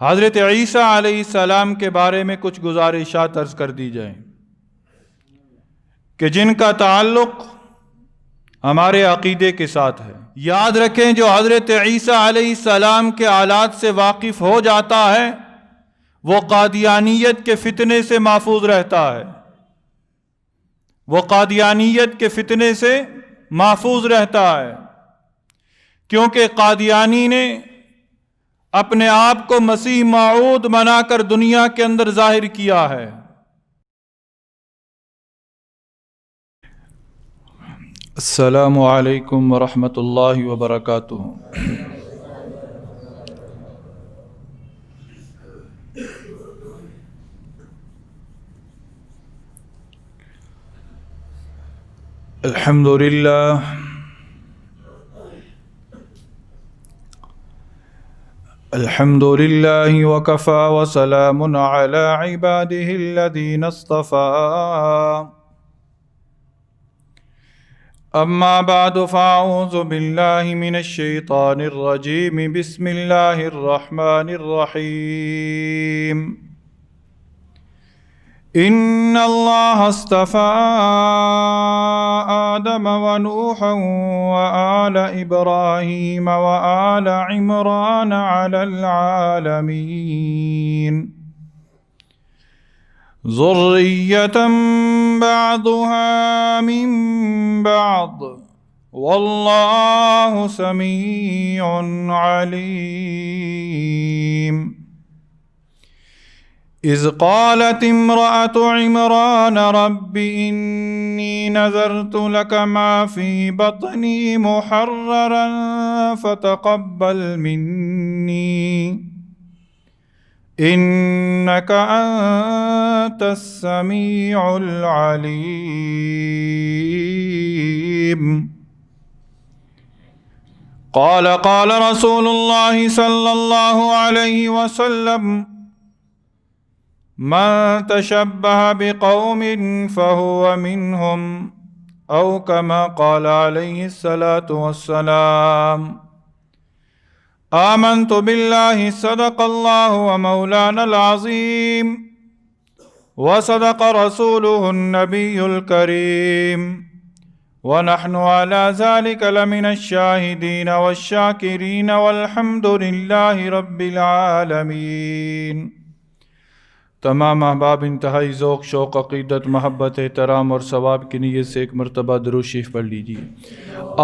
حضرت عیسیٰ علیہ السلام کے بارے میں کچھ گزارشات عرض کر دی جائیں کہ جن کا تعلق ہمارے عقیدے کے ساتھ ہے۔ یاد رکھیں، جو حضرت عیسیٰ علیہ السلام کے حالات سے واقف ہو جاتا ہے وہ قادیانیت کے فتنے سے محفوظ رہتا ہے، وہ قادیانیت کے فتنے سے محفوظ رہتا ہے، کیونکہ قادیانی نے اپنے آپ کو مسیح موعود بنا کر دنیا کے اندر ظاہر کیا ہے۔ السلام علیکم ورحمۃ اللہ وبرکاتہ۔ الحمد للہ الحمد للہ وکفی وسلام علی عباده الذین اصطفى، اما بعد فاعوذ باللہ من الشیطان الرجیم، بسم اللہ الرحمن الرحیم۔ ان اللہ اصطفى آدم ونوحا وآل ابراہیم وآل عمران علی العالمین، ذریۃ بعضها من بعض، واللہ سمیع علیم۔ اذ قالت امرأة عمران رب انی نذرت لك ما في بطني محررا فتقبل مني انك انت السميع العليم۔ قال رسول الله صلى الله عليه وسلم، من تشبه بقوم فهو منهم، او كما قال عليه الصلاة والسلام۔ آمنت بالله صدق الله ومولانا العظيم، وصدق رسوله النبي الكريم، ونحن على ذلك لمن الشاهدين والشاكرين، والحمد لله رب العالمين۔ تمام احباب انتہائی ذوق، شوق، عقیدت، محبت، احترام اور ثواب کی نیت سے ایک مرتبہ درود شریف پڑھ لیجیے۔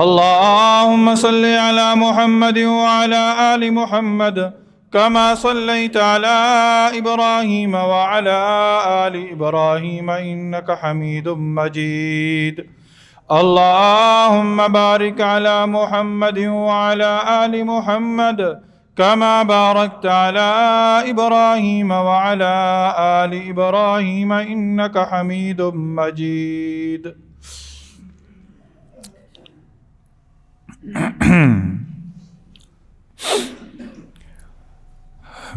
اللہم صل علی محمد وعلی آل محمد کما صلیت علی ابراہیم وعلی آل ابراہیم انک حمید مجید۔ اللہم بارک علی محمد وعلی آل محمد کما بارکت علی ابراہیم وعلی آل ابراہیم انک حمید مجید۔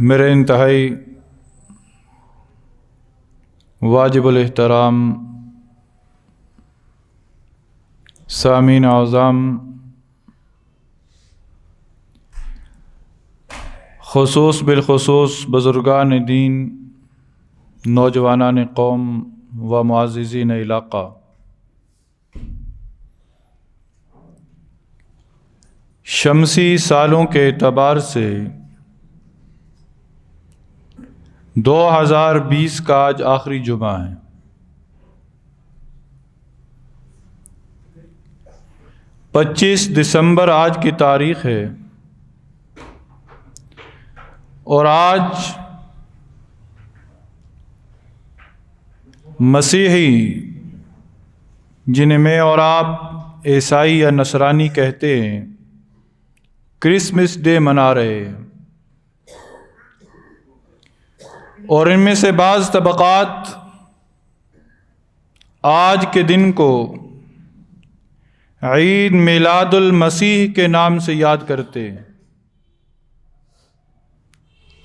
میرے انتہائی واجب الاحترام سامعین اعظم، بالخصوص بزرگان دین، نوجوانان قوم و معززین علاقہ، شمسی سالوں کے اعتبار سے 2020 کا آج آخری جمعہ ہے۔ پچیس دسمبر آج کی تاریخ ہے، اور آج مسیحی، جنہیں میں اور آپ عیسائی یا نصرانی کہتے ہیں، کرسمس ڈے منا رہے ہیں، اور ان میں سے بعض طبقات آج کے دن کو عید میلاد المسیح کے نام سے یاد کرتے ہیں۔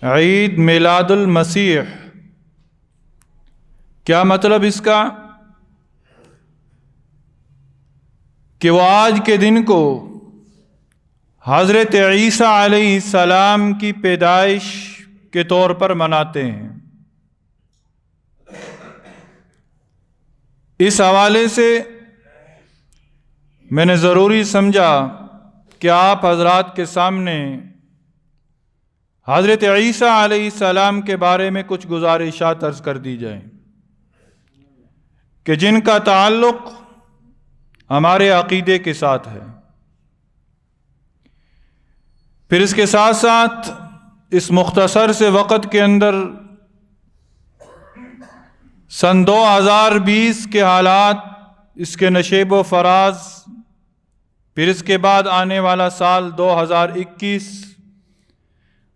عید میلاد المسیح، کیا مطلب اس کا؟ کہ وہ آج کے دن کو حضرت عیسیٰ علیہ السلام کی پیدائش کے طور پر مناتے ہیں۔ اس حوالے سے میں نے ضروری سمجھا کہ آپ حضرات کے سامنے حضرت عیسیٰ علیہ السلام کے بارے میں کچھ گزارشات عرض کر دی جائیں کہ جن کا تعلق ہمارے عقیدے کے ساتھ ہے۔ پھر اس کے ساتھ ساتھ اس مختصر سے وقت کے اندر سن 2020 کے حالات، اس کے نشیب و فراز، پھر اس کے بعد آنے والا سال 2021،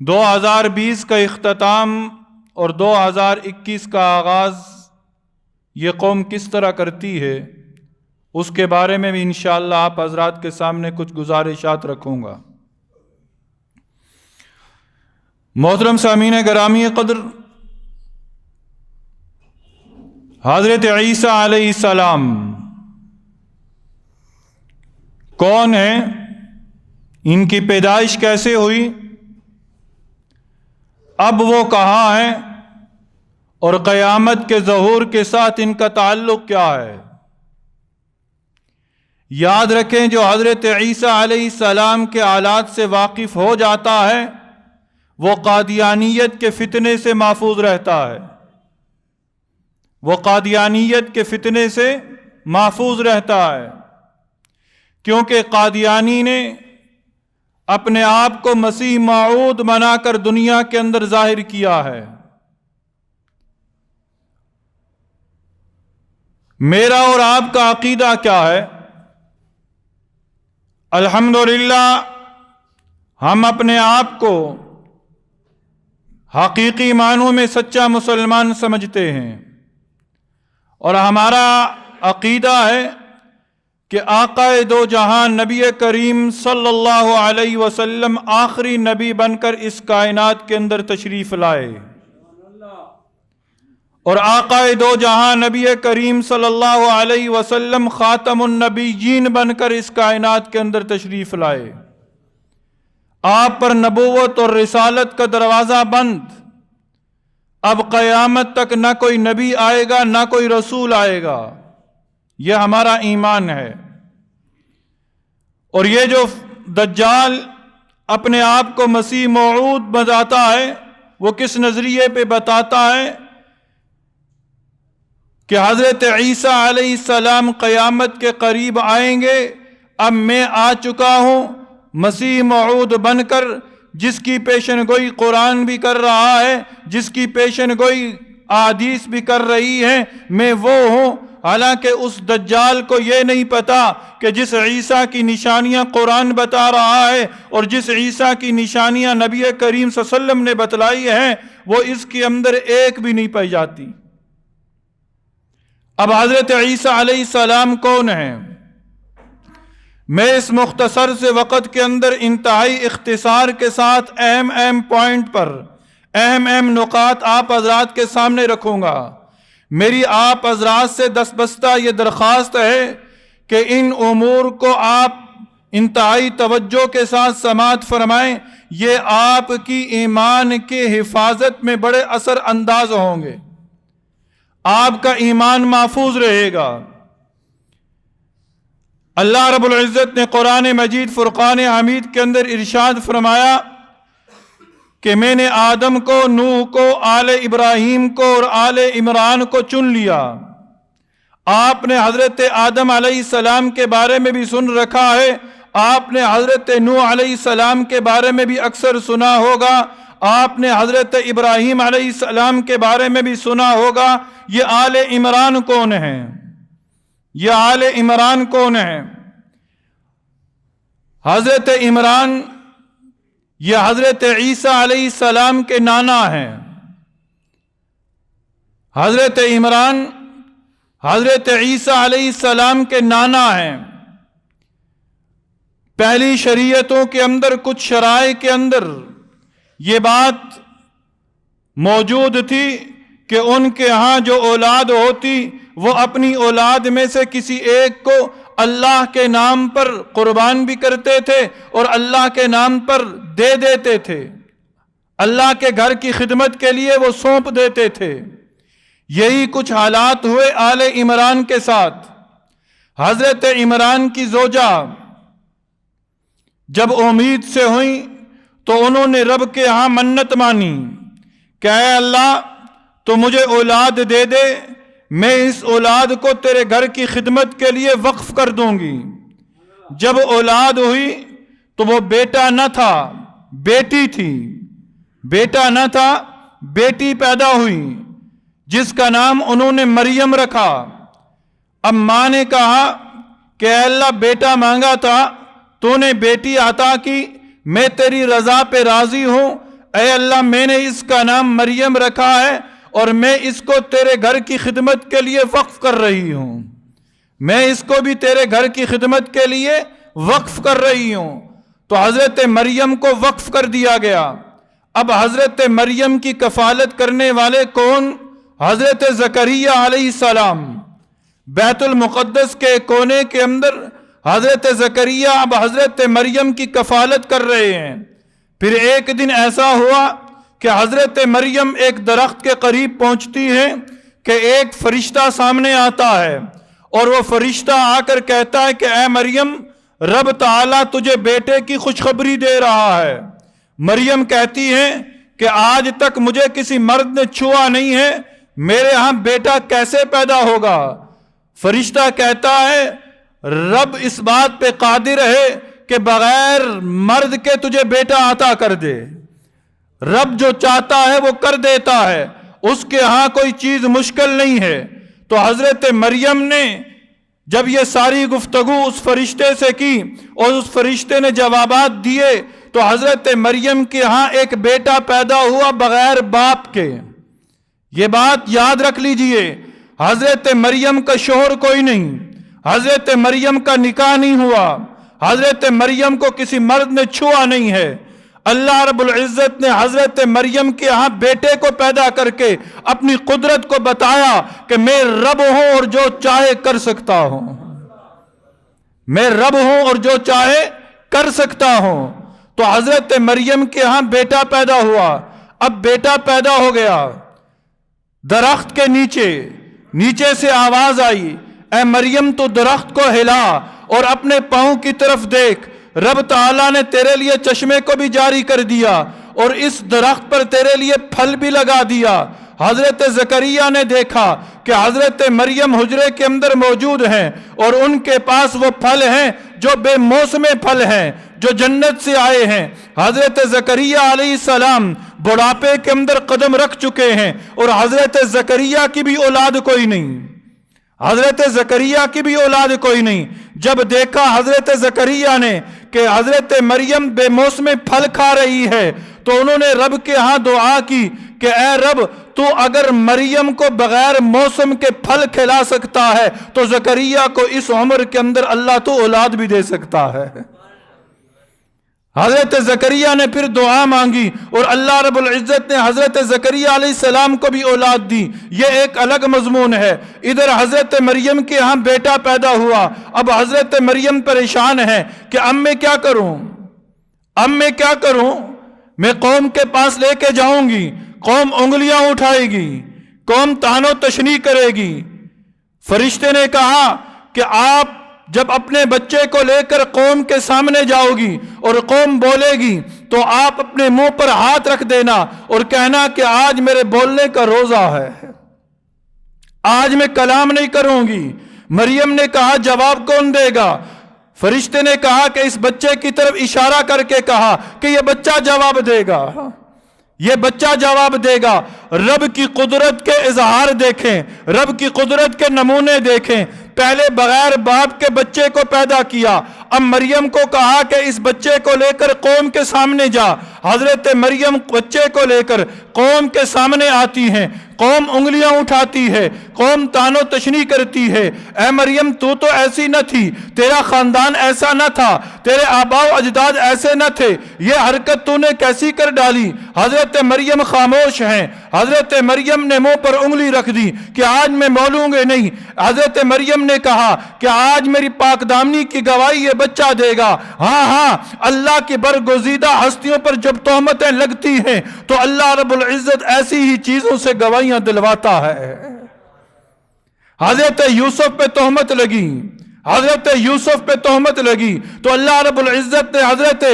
2020 کا اختتام اور 2021 کا آغاز یہ قوم کس طرح کرتی ہے، اس کے بارے میں بھی انشاءاللہ آپ حضرات کے سامنے کچھ گزارشات رکھوں گا۔ محترم سامعین گرامی قدر، حضرت عیسیٰ علیہ السلام کون ہیں؟ ان کی پیدائش کیسے ہوئی؟ اب وہ کہاں ہیں؟ اور قیامت کے ظہور کے ساتھ ان کا تعلق کیا ہے؟ یاد رکھیں، جو حضرت عیسیٰ علیہ السلام کے حالات سے واقف ہو جاتا ہے وہ قادیانیت کے فتنے سے محفوظ رہتا ہے، وہ قادیانیت کے فتنے سے محفوظ رہتا ہے، کیونکہ قادیانی نے اپنے آپ کو مسیح موعود بنا کر دنیا کے اندر ظاہر کیا ہے۔ میرا اور آپ کا عقیدہ کیا ہے؟ الحمدللہ ہم اپنے آپ کو حقیقی معنوں میں سچا مسلمان سمجھتے ہیں، اور ہمارا عقیدہ ہے کہ آقا دو جہاں نبی کریم صلی اللہ علیہ وسلم آخری نبی بن کر اس کائنات کے اندر تشریف لائے، اور آقا دو جہاں نبی کریم صلی اللہ علیہ وسلم خاتم النبیین بن کر اس کائنات کے اندر تشریف لائے۔ آپ پر نبوت اور رسالت کا دروازہ بند، اب قیامت تک نہ کوئی نبی آئے گا نہ کوئی رسول آئے گا، یہ ہمارا ایمان ہے۔ اور یہ جو دجال اپنے آپ کو مسیح موعود بتاتا ہے، وہ کس نظریے پہ بتاتا ہے کہ حضرت عیسیٰ علیہ السلام قیامت کے قریب آئیں گے، اب میں آ چکا ہوں مسیح موعود بن کر، جس کی پیشن گوئی قرآن بھی کر رہا ہے، جس کی پیشن گوئی احادیث بھی کر رہی ہے، میں وہ ہوں۔ حالانکہ اس دجال کو یہ نہیں پتا کہ جس عیسیٰ کی نشانیاں قرآن بتا رہا ہے اور جس عیسیٰ کی نشانیاں نبی کریم صلی اللہ علیہ وسلم نے بتلائی ہیں، وہ اس کے اندر ایک بھی نہیں پائی جاتی۔ اب حضرت عیسیٰ علیہ السلام کون ہیں؟ میں اس مختصر سے وقت کے اندر انتہائی اختصار کے ساتھ اہم پوائنٹ پر اہم نکات آپ حضرات کے سامنے رکھوں گا۔ میری آپ حضرات سے دستبستہ یہ درخواست ہے کہ ان امور کو آپ انتہائی توجہ کے ساتھ سماعت فرمائیں، یہ آپ کی ایمان کی حفاظت میں بڑے اثر انداز ہوں گے، آپ کا ایمان محفوظ رہے گا۔ اللہ رب العزت نے قرآن مجید فرقان حمید کے اندر ارشاد فرمایا کہ میں نے آدم کو، نوح کو، آل ابراہیم کو اور آل عمران کو چن لیا۔ آپ نے حضرت آدم علیہ السلام کے بارے میں بھی سن رکھا ہے، آپ نے حضرت نوح علیہ السلام کے بارے میں بھی اکثر سنا ہوگا، آپ نے حضرت ابراہیم علیہ السلام کے بارے میں بھی سنا ہوگا۔ یہ آل عمران کون ہیں؟ یہ آل عمران کون ہیں؟ حضرت عمران یہ حضرت عیسیٰ علیہ السلام کے نانا ہیں۔ حضرت عمران حضرت عیسیٰ علیہ السلام کے نانا ہیں۔ پہلی شریعتوں کے اندر کچھ شرائع کے اندر یہ بات موجود تھی کہ ان کے ہاں جو اولاد ہوتی وہ اپنی اولاد میں سے کسی ایک کو اللہ کے نام پر قربان بھی کرتے تھے اور اللہ کے نام پر دے دیتے تھے۔ اللہ کے گھر کی خدمت کے لیے وہ سونپ دیتے تھے۔ یہی کچھ حالات ہوئے آل عمران کے ساتھ۔ حضرت عمران کی زوجہ جب امید سے ہوئیں تو انہوں نے رب کے ہاں منت مانی کہ اے اللہ تو مجھے اولاد دے دے، میں اس اولاد کو تیرے گھر کی خدمت کے لیے وقف کر دوں گی۔ جب اولاد ہوئی تو وہ بیٹا نہ تھا، بیٹی تھی۔ بیٹا نہ تھا، بیٹی پیدا ہوئی جس کا نام انہوں نے مریم رکھا۔ اب ماں نے کہا کہ اے اللہ بیٹا مانگا تھا، تو نے بیٹی عطا کی، میں تیری رضا پہ راضی ہوں۔ اے اللہ میں نے اس کا نام مریم رکھا ہے اور میں اس کو تیرے گھر کی خدمت کے لیے وقف کر رہی ہوں، میں اس کو بھی تیرے گھر کی خدمت کے لیے وقف کر رہی ہوں۔ تو حضرت مریم کو وقف کر دیا گیا۔ اب حضرت مریم کی کفالت کرنے والے کون؟ حضرت زکریا علیہ السلام۔ بیت المقدس کے کونے کے اندر حضرت زکریا اب حضرت مریم کی کفالت کر رہے ہیں۔ پھر ایک دن ایسا ہوا کہ حضرت مریم ایک درخت کے قریب پہنچتی ہے کہ ایک فرشتہ سامنے آتا ہے، اور وہ فرشتہ آ کر کہتا ہے کہ اے مریم، رب تعالیٰ تجھے بیٹے کی خوشخبری دے رہا ہے۔ مریم کہتی ہے کہ آج تک مجھے کسی مرد نے چھوا نہیں ہے، میرے ہاں بیٹا کیسے پیدا ہوگا؟ فرشتہ کہتا ہے رب اس بات پہ قادر ہے کہ بغیر مرد کے تجھے بیٹا عطا کر دے۔ رب جو چاہتا ہے وہ کر دیتا ہے، اس کے ہاں کوئی چیز مشکل نہیں ہے۔ تو حضرت مریم نے جب یہ ساری گفتگو اس فرشتے سے کی اور اس فرشتے نے جوابات دیے تو حضرت مریم کے ہاں ایک بیٹا پیدا ہوا بغیر باپ کے۔ یہ بات یاد رکھ لیجئے، حضرت مریم کا شوہر کوئی نہیں، حضرت مریم کا نکاح نہیں ہوا، حضرت مریم کو کسی مرد نے چھوا نہیں ہے۔ اللہ رب العزت نے حضرت مریم کے ہاں بیٹے کو پیدا کر کے اپنی قدرت کو بتایا کہ میں رب ہوں اور جو چاہے کر سکتا ہوں، میں رب ہوں اور جو چاہے کر سکتا ہوں۔ تو حضرت مریم کے ہاں بیٹا پیدا ہوا۔ اب بیٹا پیدا ہو گیا، درخت کے نیچے سے آواز آئی، اے مریم تو درخت کو ہلا اور اپنے پاؤں کی طرف دیکھ، رب تعالیٰ نے تیرے لیے چشمے کو بھی جاری کر دیا اور اس درخت پر تیرے لیے پھل بھی لگا دیا۔ حضرت زکریا نے دیکھا کہ حضرت مریم حجرے کے اندر موجود ہیں اور ان کے پاس وہ پھل ہیں جو بے موسم پھل ہیں، جو جنت سے آئے ہیں۔ حضرت زکریا علیہ السلام بڑھاپے کے اندر قدم رکھ چکے ہیں اور حضرت زکریا کی بھی اولاد کوئی نہیں، حضرت زکریا کی بھی اولاد کوئی نہیں۔ جب دیکھا حضرت زکریا نے کہ حضرت مریم بے موسم پھل کھا رہی ہے تو انہوں نے رب کے ہاں دعا کی کہ اے رب تو اگر مریم کو بغیر موسم کے پھل کھلا سکتا ہے تو زکریا کو اس عمر کے اندر اللہ تو اولاد بھی دے سکتا ہے۔ حضرت زکریا نے پھر دعا مانگی اور اللہ رب العزت نے حضرت زکریا علیہ السلام کو بھی اولاد دی۔ یہ ایک الگ مضمون ہے۔ ادھر حضرت مریم کے ہاں بیٹا پیدا ہوا۔ اب حضرت مریم پریشان ہے کہ اب میں کیا کروں، اب میں کیا کروں؟ میں قوم کے پاس لے کے جاؤں گی، قوم انگلیاں اٹھائے گی، قوم طعن و تشنیع کرے گی۔ فرشتے نے کہا کہ آپ جب اپنے بچے کو لے کر قوم کے سامنے جاؤ گی اور قوم بولے گی تو آپ اپنے منہ پر ہاتھ رکھ دینا اور کہنا کہ آج میرے بولنے کا روزہ ہے، آج میں کلام نہیں کروں گی۔ مریم نے کہا جواب کون دے گا؟ فرشتے نے کہا کہ اس بچے کی طرف اشارہ کر کے کہا کہ یہ بچہ جواب دے گا، یہ بچہ جواب دے گا۔ رب کی قدرت کے اظہار دیکھیں، رب کی قدرت کے نمونے دیکھیں۔ پہلے بغیر باپ کے بچے کو پیدا کیا، اب مریم کو کہا کہ اس بچے کو لے کر قوم کے سامنے جا۔ حضرت مریم بچے کو لے کر قوم کے سامنے آتی ہیں، قوم انگلیاں اٹھاتی ہے، قوم طعن و تشنیع کرتی ہے۔ اے مریم تو ایسی نہ تھی، تیرا خاندان ایسا نہ تھا، تیرے آباء و اجداد ایسے نہ تھے، یہ حرکت تو نے کیسی کر ڈالی؟ حضرت مریم خاموش ہیں۔ حضرت مریم نے منہ پر انگلی رکھ دی کہ آج میں بولوں گے نہیں۔ حضرت مریم نے کہا کہ آج میری پاک دامنی کی گواہی یہ بچہ دے گا۔ ہاں اللہ کی برگزیدہ ہستیوں پر جب تہمتیں لگتی ہیں تو اللہ رب العزت ایسی ہی چیزوں سے گواہیاں دلواتا ہے۔ حضرت یوسف پہ تہمت لگی، حضرت یوسف پہ تہمت لگی تو اللہ رب العزت نے حضرت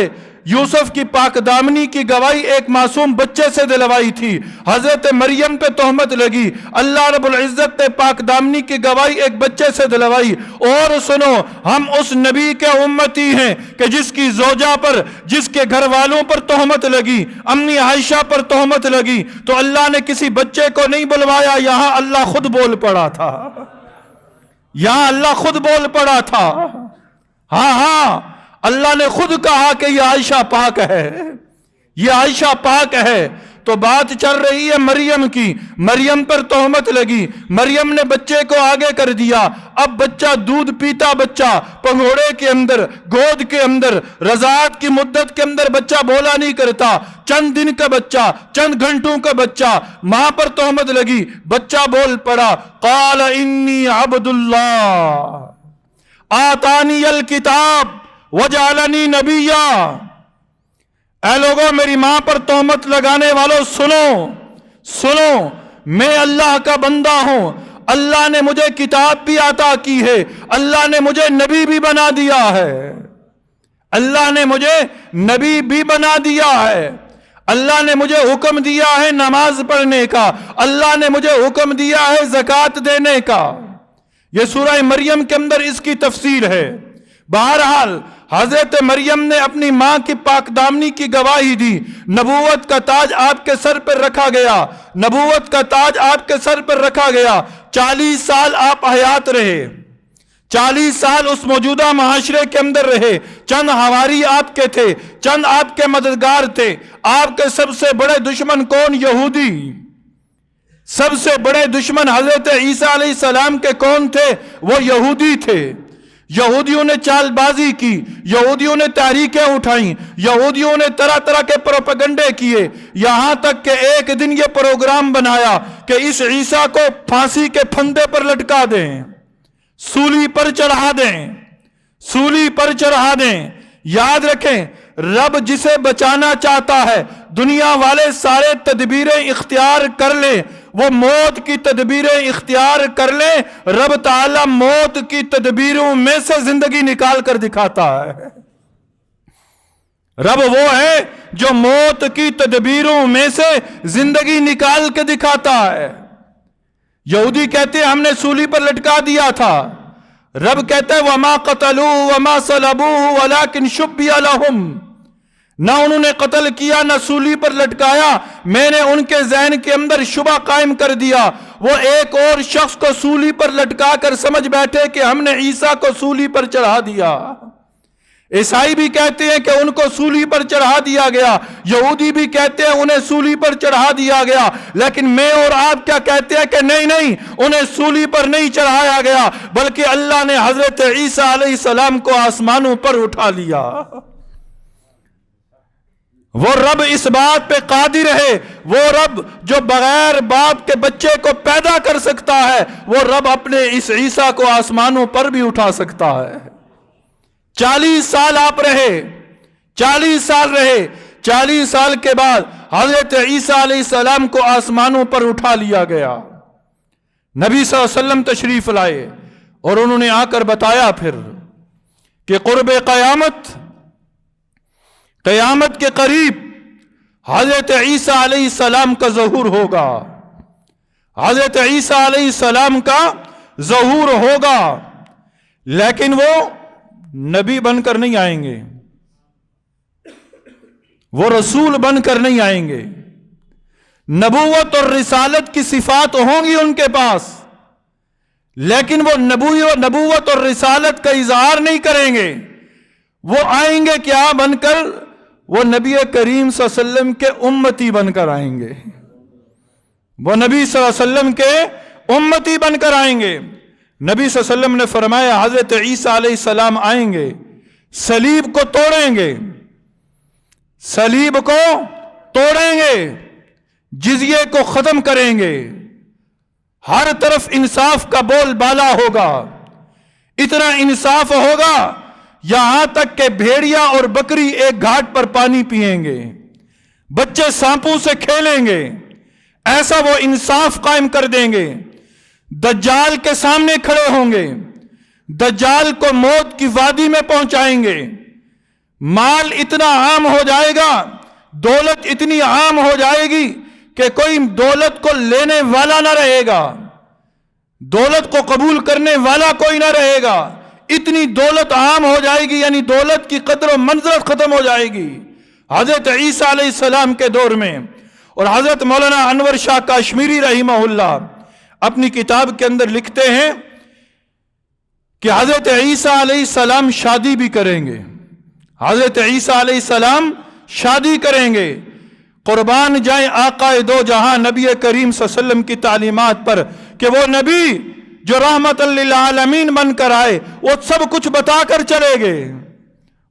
یوسف کی پاک دامنی کی گواہی ایک معصوم بچے سے دلوائی تھی۔ حضرت مریم پہ تہمت لگی، اللہ رب العزت نے پاک دامنی کی گواہی ایک بچے سے دلوائی۔ اور سنو، ہم اس نبی کے امتی ہیں کہ جس کی زوجہ پر، جس کے گھر والوں پر تہمت لگی، امی عائشہ پر تہمت لگی تو اللہ نے کسی بچے کو نہیں بلوایا، یہاں اللہ خود بول پڑا تھا، یہاں اللہ خود بول پڑا تھا۔ ہاں اللہ نے خود کہا کہ یہ عائشہ پاک ہے، یہ عائشہ پاک ہے۔ تو بات چل رہی ہے مریم کی، مریم پر تہمت لگی، مریم نے بچے کو آگے کر دیا۔ اب بچہ دودھ پیتا بچہ، پنگھوڑے کے اندر، گود کے اندر، رضاعت کی مدت کے اندر بچہ بولا نہیں کرتا، چند دن کا بچہ، چند گھنٹوں کا بچہ، ماں پر تہمت لگی، بچہ بول پڑا، قال انی عبد اللہ آتانی الکتاب وجعلنی نبیا۔ اے لوگوں، میری ماں پر تہمت لگانے والوں سنو، میں اللہ کا بندہ ہوں، اللہ نے مجھے کتاب بھی عطا کی ہے، اللہ نے مجھے نبی بھی بنا دیا ہے، اللہ نے مجھے نبی بھی بنا دیا ہے، اللہ نے مجھے حکم دیا ہے نماز پڑھنے کا، اللہ نے مجھے حکم دیا ہے زکوٰۃ دینے کا۔ یہ سورہ مریم کے اندر اس کی تفسیر ہے۔ بہرحال حضرت مریم نے اپنی ماں کی پاک دامنی کی گواہی دی، نبوت کا تاج آپ کے سر پر رکھا گیا، نبوت کا تاج آپ کے سر پر رکھا گیا۔ 40 سال آپ حیات رہے، 40 سال اس موجودہ معاشرے کے اندر رہے، چند حواری آپ کے تھے، چند آپ کے مددگار تھے۔ آپ کے سب سے بڑے دشمن کون؟ یہودی۔ سب سے بڑے دشمن حضرت عیسیٰ علیہ السلام کے کون تھے؟ وہ یہودی تھے۔ یہودیوں نے چال بازی کی، یہودیوں نے تحریکیں اٹھائیں، یہودیوں نے طرح طرح کے پروپیگنڈے کیے، یہاں تک کہ ایک دن یہ پروگرام بنایا کہ اس عیسیٰ کو پھانسی کے پھندے پر لٹکا دیں، سولی پر چڑھا دیں، سولی پر چڑھا دیں۔ یاد رکھیں، رب جسے بچانا چاہتا ہے، دنیا والے سارے تدبیریں اختیار کر لیں، وہ موت کی تدبیریں اختیار کر لیں، رب تعالیٰ موت کی تدبیروں میں سے زندگی نکال کر دکھاتا ہے۔ رب وہ ہے جو موت کی تدبیروں میں سے زندگی نکال کے دکھاتا ہے۔ یہودی کہتے ہیں ہم نے سولی پر لٹکا دیا تھا، رب کہتا ہے وَمَا قَتَلُوهُ وَمَا صَلَبُوهُ وَلَكِنْ شُبِّهَ لَهُمْ۔ نہ انہوں نے قتل کیا، نہ سولی پر لٹکایا، میں نے ان کے ذہن کے اندر شبہ قائم کر دیا۔ وہ ایک اور شخص کو سولی پر لٹکا کر سمجھ بیٹھے کہ ہم نے عیسیٰ کو سولی پر چڑھا دیا۔ عیسائی بھی کہتے ہیں کہ ان کو سولی پر چڑھا دیا گیا، یہودی بھی کہتے ہیں انہیں سولی پر چڑھا دیا گیا، لیکن میں اور آپ کیا کہتے ہیں کہ نہیں، انہیں سولی پر نہیں چڑھایا گیا، بلکہ اللہ نے حضرت عیسیٰ علیہ السلام کو آسمانوں پر اٹھا لیا۔ وہ رب اس بات پہ قادر ہے، وہ رب جو بغیر باپ کے بچے کو پیدا کر سکتا ہے، وہ رب اپنے اس عیسیٰ کو آسمانوں پر بھی اٹھا سکتا ہے۔ 40 سال آپ رہے، 40 سال رہے، 40 سال کے بعد حضرت عیسیٰ علیہ السلام کو آسمانوں پر اٹھا لیا گیا۔ نبی صلی اللہ علیہ وسلم تشریف لائے اور انہوں نے آ کر بتایا پھر کہ قرب قیامت کے قریب حضرت عیسیٰ علیہ السلام کا ظہور ہوگا، حضرت عیسیٰ علیہ السلام کا ظہور ہوگا، لیکن وہ نبی بن کر نہیں آئیں گے، وہ رسول بن کر نہیں آئیں گے۔ نبوت اور رسالت کی صفات ہوں گی ان کے پاس، لیکن وہ نبوت اور رسالت کا اظہار نہیں کریں گے۔ وہ آئیں گے کیا بن کر؟ وہ نبی کریم صلی اللہ علیہ وسلم کے امتی بن کر آئیں گے، وہ نبی صلی اللہ علیہ وسلم کے امتی بن کر آئیں گے۔ نبی صلی اللہ علیہ وسلم نے فرمایا حضرت عیسیٰ علیہ السلام آئیں گے، صلیب کو توڑیں گے، صلیب کو توڑیں گے، جزیے کو ختم کریں گے، ہر طرف انصاف کا بول بالا ہوگا، اتنا انصاف ہوگا یہاں تک کہ بھیڑیا اور بکری ایک گھاٹ پر پانی پیئیں گے، بچے سانپوں سے کھیلیں گے، ایسا وہ انصاف قائم کر دیں گے۔ دجال کے سامنے کھڑے ہوں گے، دجال کو موت کی وادی میں پہنچائیں گے، مال اتنا عام ہو جائے گا، دولت اتنی عام ہو جائے گی کہ کوئی دولت کو لینے والا نہ رہے گا، دولت کو قبول کرنے والا کوئی نہ رہے گا، اتنی دولت عام ہو جائے گی، یعنی دولت کی قدر و منزلت ختم ہو جائے گی۔ حضرت عیسیٰ علیہ السلام کے دور میں، اور حضرت مولانا انور شاہ کاشمیری رحمہ اللہ اپنی کتاب کے اندر لکھتے ہیں کہ حضرت عیسیٰ علیہ السلام شادی بھی کریں گے، حضرت عیسیٰ علیہ السلام شادی کریں گے۔ قربان جائیں آقا دو جہاں نبی کریم صلی اللہ علیہ وسلم کی تعلیمات پر کہ وہ نبی جو رحمت للعالمین بن کر آئے وہ سب کچھ بتا کر چلے گئے،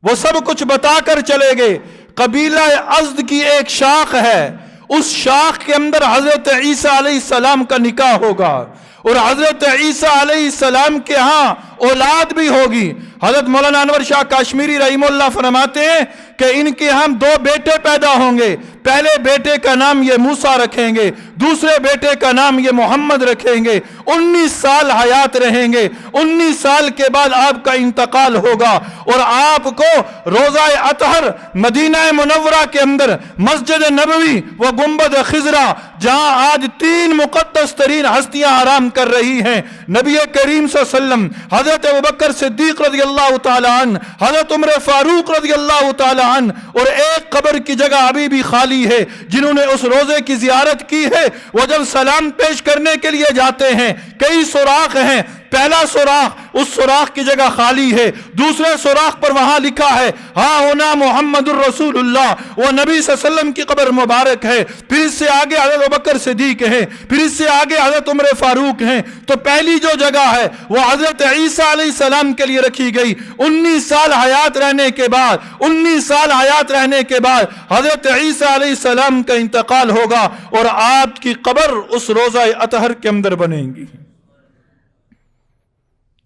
وہ سب کچھ بتا کر چلے گئے۔ قبیلہ ازد کی ایک شاخ ہے، اس شاخ کے اندر حضرت عیسیٰ علیہ السلام کا نکاح ہوگا، اور حضرت عیسیٰ علیہ السلام کے ہاں اولاد بھی ہوگی۔ حضرت مولانا انور شاہ کاشمیری رحمہ اللہ فرماتے ہیں کہ ان کے ہم دو بیٹے پیدا ہوں گے، پہلے بیٹے کا نام یہ موسیٰ رکھیں گے، دوسرے بیٹے کا نام یہ محمد رکھیں گے، 19 سال حیات رہیں گے، 19 سال کے بعد آپ کا انتقال ہوگا، اور آپ کو روضہ اطہر مدینہ منورہ کے اندر مسجد نبوی و گنبد خضرا جہاں آج 3 مقدس ترین ہستیاں آرام کر رہی ہیں، نبی کریم صلی اللہ علیہ وسلم، حضرت ابوبکر صدیق رضی اللہ تعالی عنہ، حضرت عمر فاروق رضی اللہ تعالی عنہ، اور ایک قبر کی جگہ ابھی بھی خالی ہے، جنہوں نے اس روزے کی زیارت کی ہے وہ جب سلام پیش کرنے کے لیے جاتے ہیں کئی سوراخ ہیں، پہلا سوراخ اس سوراخ کی جگہ خالی ہے، دوسرے سوراخ پر وہاں لکھا ہے ہاں ہونا محمد الرسول اللہ، وہ نبی صلی اللہ علیہ وسلم کی قبر مبارک ہے، پھر اس سے آگے حضرت ابوبکر صدیق ہیں، پھر اس سے آگے حضرت عمر فاروق ہیں۔ تو پہلی جو جگہ ہے وہ حضرت عیسیٰ علیہ السلام کے لیے رکھی گئی، 19 سال حیات رہنے کے بعد، 19 سال حیات رہنے کے بعد حضرت عیسیٰ علیہ السلام کا انتقال ہوگا، اور آپ کی قبر اس روضہ اطہر کے اندر بنے گی۔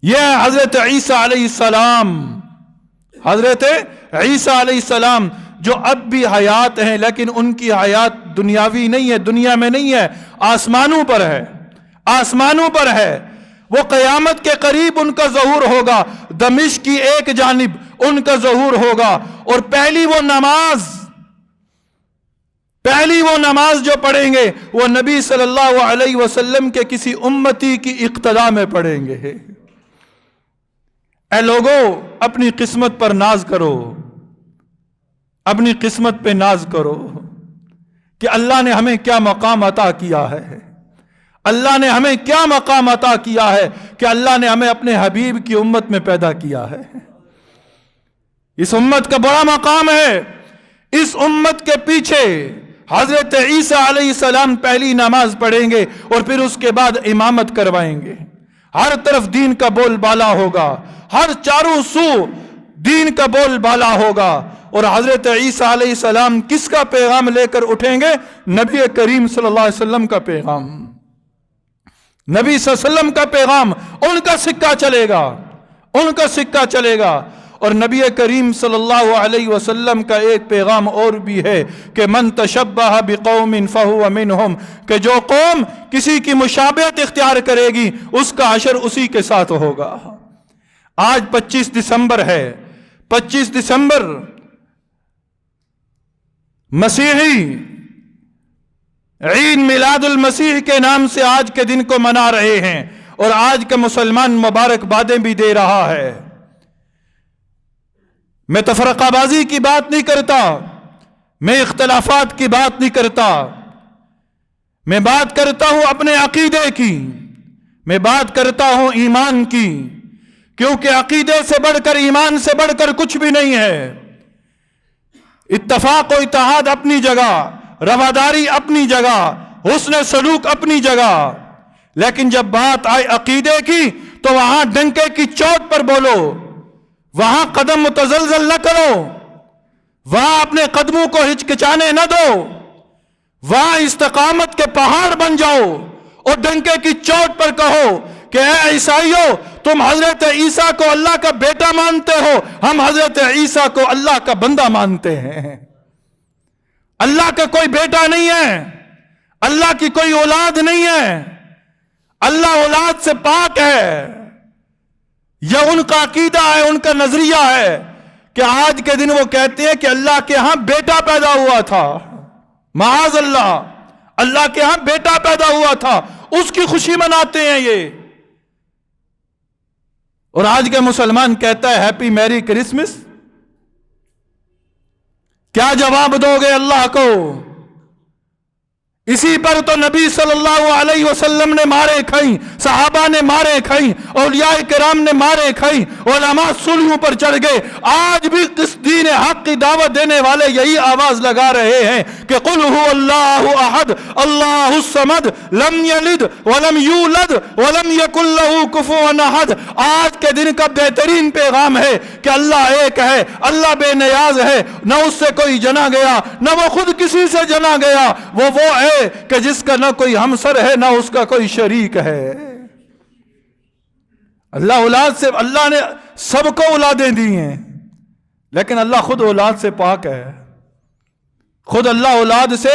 یہ حضرت عیسیٰ علیہ السلام، حضرت عیسیٰ علیہ السلام جو اب بھی حیات ہیں، لیکن ان کی حیات دنیاوی نہیں ہے، دنیا میں نہیں ہے، آسمانوں پر ہے، آسمانوں پر ہے۔ وہ قیامت کے قریب ان کا ظہور ہوگا، دمشق کی ایک جانب ان کا ظہور ہوگا، اور پہلی وہ نماز جو پڑھیں گے وہ نبی صلی اللہ علیہ وسلم کے کسی امتی کی اقتداء میں پڑھیں گے۔ اے لوگو، اپنی قسمت پر ناز کرو، اپنی قسمت پہ ناز کرو کہ اللہ نے ہمیں کیا مقام عطا کیا ہے، اللہ نے ہمیں کیا مقام عطا کیا ہے کہ اللہ نے ہمیں اپنے حبیب کی امت میں پیدا کیا ہے۔ اس امت کا بڑا مقام ہے۔ اس امت کے پیچھے حضرت عیسیٰ علیہ السلام پہلی نماز پڑھیں گے اور پھر اس کے بعد امامت کروائیں گے، ہر طرف دین کا بول بالا ہوگا، ہر چاروں سو دین کا بول بالا ہوگا، اور حضرت عیسیٰ علیہ السلام کس کا پیغام لے کر اٹھیں گے؟ نبی کریم صلی اللہ علیہ وسلم کا پیغام، نبی صلی اللہ علیہ وسلم کا پیغام، ان کا سکہ چلے گا، ان کا سکہ چلے گا۔ اور نبی کریم صلی اللہ علیہ وسلم کا ایک پیغام اور بھی ہے کہ من تشبہ بقوم فہو منہم، کہ جو قوم کسی کی مشابہت اختیار کرے گی اس کا حشر اسی کے ساتھ ہوگا۔ آج 25 دسمبر ہے، 25 دسمبر مسیحی عید میلاد المسیح کے نام سے آج کے دن کو منا رہے ہیں، اور آج کا مسلمان مبارکبادیں بھی دے رہا ہے۔ میں تفرقہ بازی کی بات نہیں کرتا، میں اختلافات کی بات نہیں کرتا، میں بات کرتا ہوں اپنے عقیدے کی، میں بات کرتا ہوں ایمان کی، کیونکہ عقیدے سے بڑھ کر، ایمان سے بڑھ کر کچھ بھی نہیں ہے۔ اتفاق و اتحاد اپنی جگہ، رواداری اپنی جگہ، حسن سلوک اپنی جگہ، لیکن جب بات آئے عقیدے کی تو وہاں ڈنکے کی چوٹ پر بولو، وہاں قدم متزلزل نہ کرو، وہاں اپنے قدموں کو ہچکچانے نہ دو، وہاں استقامت کے پہاڑ بن جاؤ اور ڈنکے کی چوٹ پر کہو کہ اے عیسائیو، تم حضرت عیسیٰ کو اللہ کا بیٹا مانتے ہو، ہم حضرت عیسیٰ کو اللہ کا بندہ مانتے ہیں۔ اللہ کا کوئی بیٹا نہیں ہے، اللہ کی کوئی اولاد نہیں ہے، اللہ اولاد سے پاک ہے۔ یہ ان کا عقیدہ ہے، ان کا نظریہ ہے کہ آج کے دن وہ کہتے ہیں کہ اللہ کے ہاں بیٹا پیدا ہوا تھا، معاذ اللہ، اللہ کے ہاں بیٹا پیدا ہوا تھا، اس کی خوشی مناتے ہیں یہ۔ اور آج کے مسلمان کہتا ہے ہیپی میری کرسمس۔ کیا جواب دو گے اللہ کو؟ اسی پر تو نبی صلی اللہ علیہ وسلم نے مارے کھائیں، صحابہ نے مارے کھائیں، اولیاء کرام نے مارے کھائیں، علماء صلحوں پر چڑھ گئے۔ آج بھی اس دین حق کی دعوت دینے والے یہی آواز لگا رہے ہیں کہ قل هو اللہ احد اللہ الصمد لم یلد ولم یولد ولم یکن له کفوا احد۔ آج کے دن کا بہترین پیغام ہے کہ اللہ ایک ہے، اللہ بے نیاز ہے، نہ اس سے کوئی جنا گیا، نہ وہ خود کسی سے جنا گیا۔ وہ ہے کہ جس کا نہ کوئی ہمسر ہے، نہ اس کا کوئی شریک ہے۔ اللہ اولاد سے، اللہ نے سب کو اولادیں دی ہیں، لیکن اللہ خود اولاد سے پاک ہے، خود اللہ اولاد سے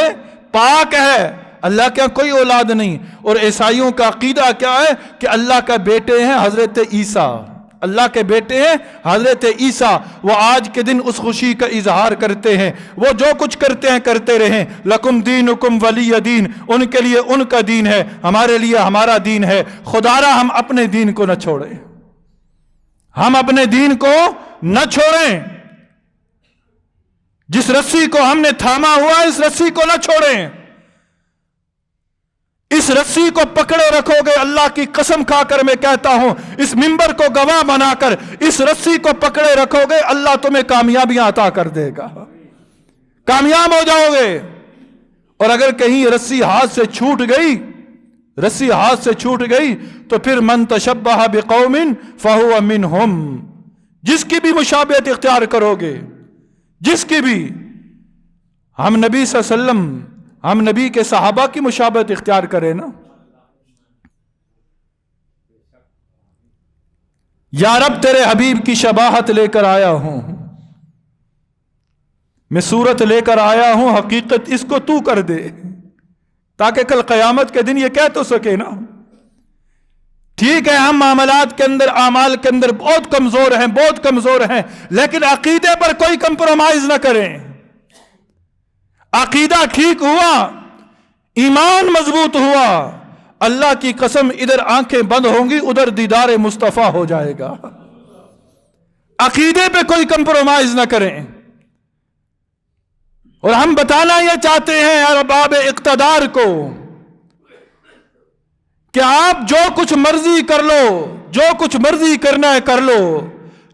پاک ہے، اللہ کا کوئی اولاد نہیں۔ اور عیسائیوں کا عقیدہ کیا ہے کہ اللہ کا بیٹے ہیں حضرت عیسیٰ، اللہ کے بیٹے ہیں حضرت عیسیٰ۔ وہ آج کے دن اس خوشی کا اظہار کرتے ہیں، وہ جو کچھ کرتے ہیں کرتے رہیں۔ لکم دینکم ولی دین، ان کے لیے ان کا دین ہے، ہمارے لیے ہمارا دین ہے۔ خدا را ہم اپنے دین کو نہ چھوڑیں، ہم اپنے دین کو نہ چھوڑیں۔ جس رسی کو ہم نے تھاما ہوا ہے، اس رسی کو نہ چھوڑیں، اس رسی کو پکڑے رکھو گے۔ اللہ کی قسم کھا کر میں کہتا ہوں، اس منبر کو گواہ بنا کر اس رسی کو پکڑے رکھو گے، اللہ تمہیں کامیابیاں عطا کر دے گا، کامیاب ہو جاؤ گے۔ اور اگر کہیں رسی ہاتھ سے چھوٹ گئی، رسی ہاتھ سے چھوٹ گئی تو پھر من تشبہ بقوم فہو منہم، جس کی بھی مشابہت اختیار کرو گے، جس کی بھی۔ ہم نبی صلی اللہ علیہ وسلم، ہم نبی کے صحابہ کی مشابہت اختیار کریں نا۔ یا رب تیرے حبیب کی شباہت لے کر آیا ہوں، میں صورت لے کر آیا ہوں، حقیقت اس کو تو کر دے، تاکہ کل قیامت کے دن یہ کہہ تو سکے نا۔ ٹھیک ہے ہم معاملات کے اندر، اعمال کے اندر بہت کمزور ہیں، بہت کمزور ہیں، لیکن عقیدے پر کوئی کمپرومائز نہ کریں۔ عقیدہ ٹھیک ہوا، ایمان مضبوط ہوا، اللہ کی قسم ادھر آنکھیں بند ہوں گی، ادھر دیدار مصطفیٰ ہو جائے گا۔ عقیدے پہ کوئی کمپرومائز نہ کریں۔ اور ہم بتانا یہ چاہتے ہیں ارباب اقتدار کو کہ آپ جو کچھ مرضی کر لو، جو کچھ مرضی کرنا ہے کر لو،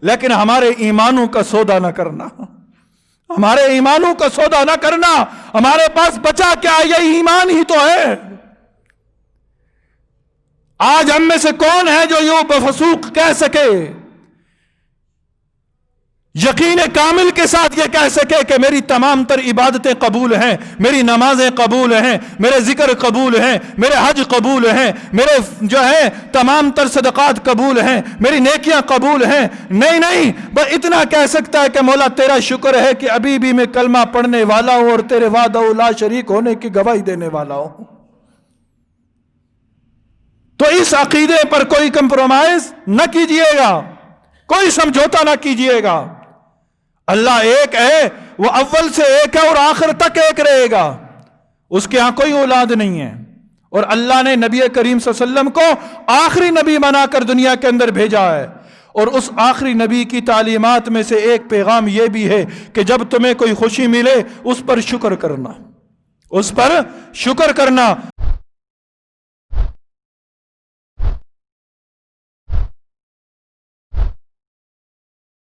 لیکن ہمارے ایمانوں کا سودا نہ کرنا، ہمارے ایمانوں کا سودا نہ کرنا۔ ہمارے پاس بچا کیا؟ یہ ایمان ہی تو ہے۔ آج ہم میں سے کون ہے جو یوں بفسوق کہہ سکے، یقین کامل کے ساتھ یہ کہہ سکے کہ میری تمام تر عبادتیں قبول ہیں، میری نمازیں قبول ہیں، میرے ذکر قبول ہیں، میرے حج قبول ہیں، میرے جو ہے تمام تر صدقات قبول ہیں، میری نیکیاں قبول ہیں؟ نہیں نہیں، بس اتنا کہہ سکتا ہے کہ مولا تیرا شکر ہے کہ ابھی بھی میں کلمہ پڑھنے والا ہوں اور تیرے وحدہ لا شریک ہونے کی گواہی دینے والا ہوں۔ تو اس عقیدے پر کوئی کمپرومائز نہ کیجئے گا، کوئی سمجھوتا نہ کیجئے گا۔ اللہ ایک ہے، وہ اول سے ایک ہے اور آخر تک ایک رہے گا، اس کے ہاں کوئی اولاد نہیں ہے۔ اور اللہ نے نبی کریم صلی اللہ علیہ وسلم کو آخری نبی بنا کر دنیا کے اندر بھیجا ہے، اور اس آخری نبی کی تعلیمات میں سے ایک پیغام یہ بھی ہے کہ جب تمہیں کوئی خوشی ملے اس پر شکر کرنا، اس پر شکر کرنا۔